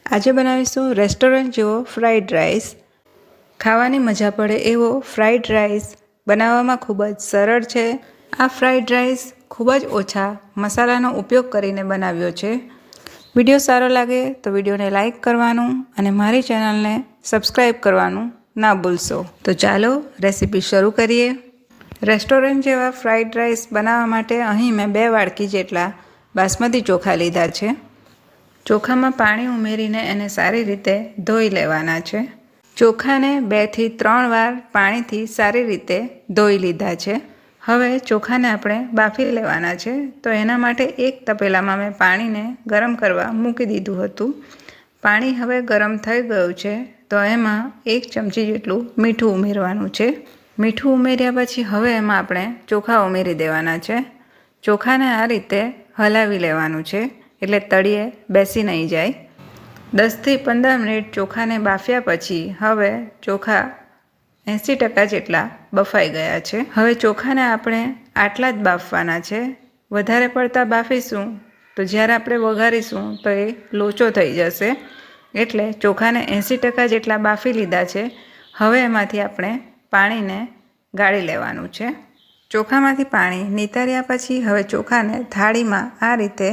આજે બનાવીશું રેસ્ટોરન્ટ જેવો ફ્રાઈડ રાઈસ। ખાવાની મજા પડે એવો ફ્રાઈડ રાઈસ બનાવવામાં ખૂબ જ સરળ છે। આ ફ્રાઈડ રાઈસ ખૂબ જ ઓછા મસાલાનો ઉપયોગ કરીને બનાવ્યો છે। વિડીયો સારો લાગે તો વિડીયોને લાઈક કરવાનું અને મારી ચેનલને સબસ્ક્રાઈબ કરવાનું ના ભૂલશો। તો ચાલો રેસીપી શરૂ કરીએ। રેસ્ટોરન્ટ જેવા ફ્રાઈડ રાઈસ બનાવવા માટે અહીં મેં 2 વાડકી જેટલા બાસમતી ચોખા લીધા છે। ચોખામાં પાણી ઉમેરીને એને સારી રીતે ધોઈ લેવાના છે। ચોખાને 2 થી 3 વાર પાણીથી સારી રીતે ધોઈ લીધા છે। હવે ચોખાને આપણે બાફી લેવાના છે। તો એના માટે એક તપેલામાં મેં પાણીને ગરમ કરવા મૂકી દીધું હતું। પાણી હવે ગરમ થઈ ગયું છે તો એમાં 1 ચમચી જેટલું મીઠું ઉમેરવાનું છે। મીઠું ઉમેર્યા પછી હવે એમાં આપણે ચોખા ઉમેરી દેવાના છે। ચોખાને આ રીતે હલાવી લેવાનું છે એટલે તળિયે બેસી નહીં જાય। 10 થી 15 મિનિટ ચોખાને બાફ્યા પછી હવે ચોખા 80% જેટલા બફાઈ ગયા છે। હવે ચોખાને આપણે આટલા જ બાફવાના છે। વધારે પડતા બાફીશું તો જ્યારે આપણે વઘારીશું તો એ લોચો થઈ જશે। એટલે ચોખાને 80% જેટલા બાફી લીધા છે। હવે એમાંથી આપણે પાણીને ગાળી લેવાનું છે। ચોખામાંથી પાણી નિતાર્યા પછી હવે ચોખાને થાળીમાં આ રીતે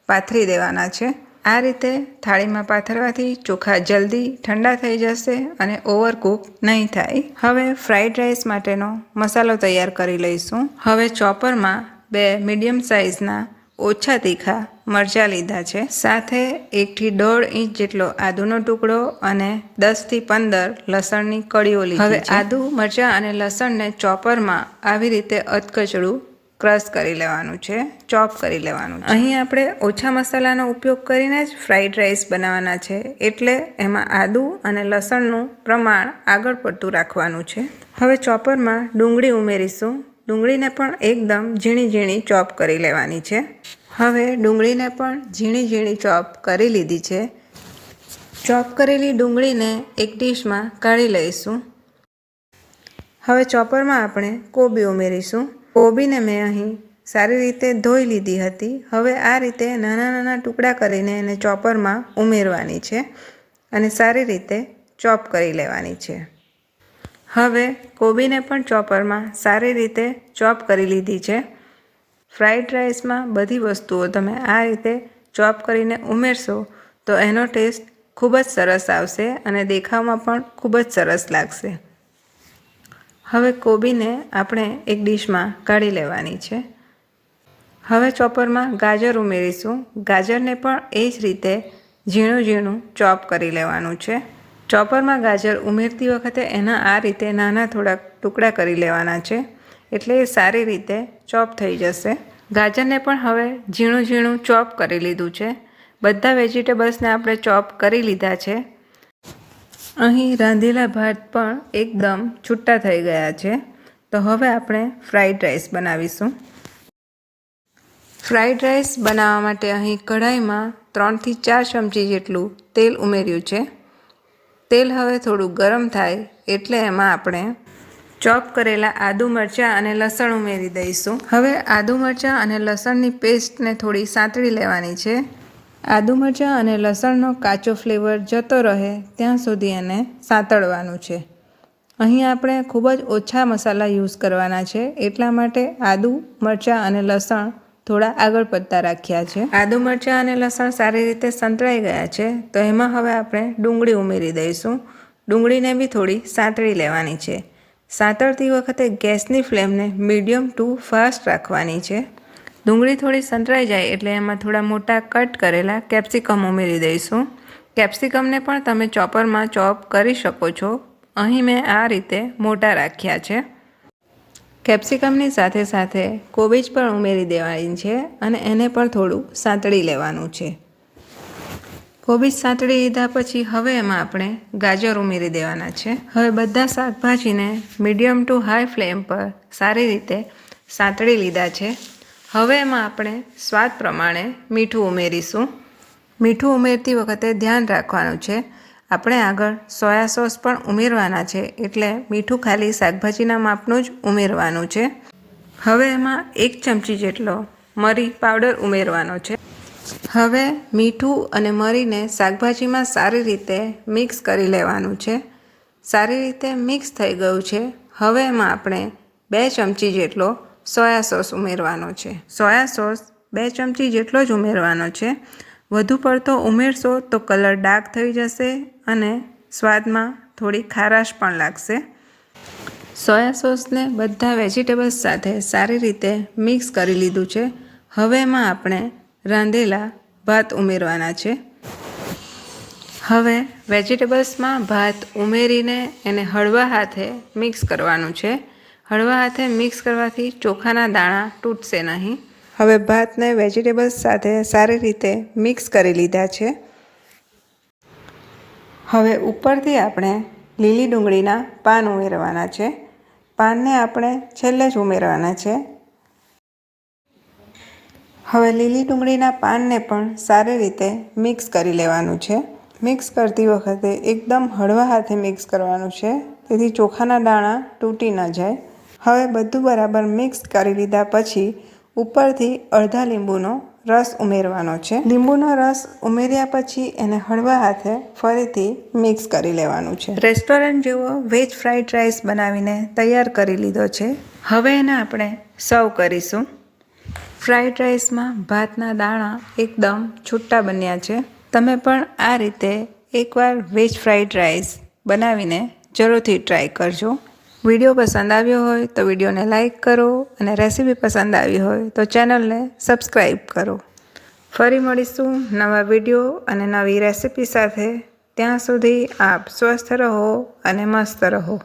પાથરી દેવાના છે। આ રીતે થાળીમાં પાથરવાથી ચોખા જલ્દી ઠંડા થઈ જશે અને ઓવરકુક નહીં થાય। હવે ફ્રાઈડ રાઈસ માટેનો મસાલો તૈયાર કરી લઈશું। હવે ચોપરમાં 2 મીડિયમ સાઇઝના ઓછા તીખા મરચાં લીધા છે। સાથે 1 થી 1.5 ઇંચ જેટલો આદુનો ટુકડો અને 10 થી 15 લસણની કળીઓ લીધી છે। હવે આદુ મરચાં અને લસણને ચોપરમાં આવી રીતે અધકચરું ક્રશ કરી લેવાનું છે, ચોપ કરી લેવાનું છે। અહીં આપણે ઓછા મસાલાનો ઉપયોગ કરીને જ ફ્રાઈડ રાઈસ બનાવવાના છે એટલે એમાં આદુ અને લસણનું પ્રમાણ આગળ પડતું રાખવાનું છે। હવે ચોપરમાં ડુંગળી ઉમેરીશું। ડુંગળીને પણ એકદમ ઝીણી ઝીણી ચોપ કરી લેવાની છે। હવે ડુંગળીને પણ ઝીણી ઝીણી ચોપ કરી લીધી છે। ચોપ કરેલી ડુંગળીને એક ડીશમાં કાઢી લઈશું। હવે ચોપરમાં આપણે કોબી ઉમેરીશું। કોબીને મેં અહીં સારી રીતે ધોઈ લીધી હતી। હવે આ રીતે નાના નાના ટુકડા કરીને એને ચોપરમાં ઉમેરવાની છે અને સારી રીતે ચોપ કરી લેવાની છે। હવે કોબીને પણ ચોપરમાં સારી રીતે ચોપ કરી લીધી છે। ફ્રાઈડ રાઈસમાં બધી વસ્તુઓ તમે આ રીતે ચોપ કરીને ઉમેરશો તો એનો ટેસ્ટ ખૂબ જ સરસ આવશે અને દેખાવમાં પણ ખૂબ જ સરસ લાગશે। હવે કોબીને આપણે એક ડીશમાં કાઢી લેવાની છે। હવે ચોપરમાં ગાજર ઉમેરીશું। ગાજરને પણ એ જ રીતે ઝીણું ઝીણું ચોપ કરી લેવાનું છે। ચોપરમાં ગાજર ઉમેરતી વખતે એના આ રીતે નાના થોડાક ટુકડા કરી લેવાના છે એટલે એ સારી રીતે ચોપ થઈ જશે। ગાજરને પણ હવે ઝીણું ઝીણું ચોપ કરી લીધું છે। બધા વેજીટેબલ્સને આપણે ચોપ કરી લીધા છે। અહીં રાંધેલા ભાત પણ એકદમ છૂટા થઈ ગયા છે। તો હવે આપણે ફ્રાઈડ રાઈસ બનાવીશું। ફ્રાઈડ રાઈસ બનાવવા માટે અહીં કઢાઈમાં 3 થી 4 ચમચી જેટલું તેલ ઉમેર્યું છે। તેલ હવે થોડું ગરમ થાય એટલે એમાં આપણે ચોપ કરેલા આદુ મરચાં અને લસણ ઉમેરી દઈશું। હવે આદુ મરચાં અને લસણની પેસ્ટને થોડી સાંતળી લેવાની છે। આદુ મરચાં અને લસણનો કાચો ફ્લેવર જતો રહે ત્યાં સુધી એને સાંતળવાનું છે। અહીં આપણે ખૂબ જ ઓછા મસાલા યુઝ કરવાના છે એટલા માટે આદુ મરચાં અને લસણ થોડા આગળ પડતા રાખ્યા છે। આદુ મરચાં અને લસણ સારી રીતે સંતળાઈ ગયા છે તો એમાં હવે આપણે ડુંગળી ઉમેરી દઈશું। ડુંગળીને બી થોડી સાંતળી લેવાની છે। સાંતળતી વખતે ગેસની ફ્લેમને મીડિયમ ટુ ફાસ્ટ રાખવાની છે। ડુંગળી થોડી સંતળાઈ જાય એટલે એમાં થોડા મોટા કટ કરેલા કેપ્સિકમ ઉમેરી દઈશું। કેપ્સિકમને પણ તમે ચોપરમાં ચોપ કરી શકો છો। અહીં મેં આ રીતે મોટા રાખ્યા છે। કેપ્સિકમની સાથે સાથે કોબીજ પણ ઉમેરી દેવાની છે અને એને પણ થોડું સાંતળી લેવાનું છે। કોબીજ સાંતળી લીધા પછી હવે એમાં આપણે ગાજર ઉમેરી દેવાના છે। હવે બધા શાકભાજીને મીડિયમ ટુ હાઈ ફ્લેમ પર સારી રીતે સાંતળી લીધા છે। હવે એમાં આપણે સ્વાદ પ્રમાણે મીઠું ઉમેરીશું। મીઠું ઉમેરતી વખતે ધ્યાન રાખવાનું છે આપણે આગળ સોયા સોસ પણ ઉમેરવાના છે એટલે મીઠું ખાલી શાકભાજીના માપનું જ ઉમેરવાનું છે। હવે એમાં 1 ચમચી જેટલો મરી પાવડર ઉમેરવાનો છે। હવે મીઠું અને મરીને શાકભાજીમાં સારી રીતે મિક્સ કરી લેવાનું છે. સારી રીતે મિક્સ થઈ ગયું છે. હવે એમાં આપણે 2 ચમચી જેટલો સોયા સોસ ઉમેરવાનો છે. સોયા સોસ 2 ચમચી જેટલો જ ઉમેરવાનો છે. વધુ પડતો ઉમેરશો તો કલર ડાર્ક થઈ જશે અને સ્વાદમાં થોડી ખારાશ પણ લાગશે. સોયા સોસને બધા વેજીટેબલ્સ સાથે સારી રીતે મિક્સ કરી લીધું છે. હવે એમાં આપણે રાંધેલા ભાત ઉમેરવાના છે. હવે વેજીટેબલ્સમાં ભાત ઉમેરીને એને હળવા હાથે મિક્સ કરવાનું છે. હળવા હાથે મિક્સ કરવાથી ચોખાના દાણા તૂટશે નહીં. હવે ભાતને વેજીટેબલ્સ સાથે સારી રીતે મિક્સ કરી લીધા છે. હવે ઉપરથી આપણે લીલી ડુંગળીના પાન ઉમેરવાના છે. પાનને આપણે છેલ્લે જ ઉમેરવાના છે. હવે લીલી ડુંગળીના પાનને પણ સારી રીતે મિક્સ કરી લેવાનું છે. મિક્સ કરતી વખતે એકદમ હળવા હાથે મિક્સ કરવાનું છે, તેથી ચોખાના દાણા તૂટી ન જાય. હવે બધું બરાબર મિક્સ કરી લીધા પછી ઉપરથી અડધા લીંબુનો રસ ઉમેરવાનો છે. લીંબુનો રસ ઉમેર્યા પછી એને હળવા હાથે ફરીથી મિક્સ કરી લેવાનું છે. રેસ્ટોરન્ટ જેવો વેજ ફ્રાઈડ રાઈસ બનાવીને તૈયાર કરી લીધો છે. હવે એને આપણે સર્વ કરીશું. ફ્રાઈડ રાઈસમાં ભાતના દાણા એકદમ છૂટા બન્યા છે. તમે પણ આ રીતે એકવાર વેજ ફ્રાઈડ રાઈસ બનાવીને જરૂરથી ટ્રાય કરજો. વિડીયો પસંદ આવ્યો હોય તો વિડીયોને લાઈક કરો અને રેસીપી પસંદ આવી હોય તો ચેનલને સબસ્ક્રાઈબ કરો. ફરી મળીશું નવા વિડીયો અને નવી રેસીપી સાથે. ત્યાં સુધી આપ સ્વસ્થ રહો અને મસ્ત રહો.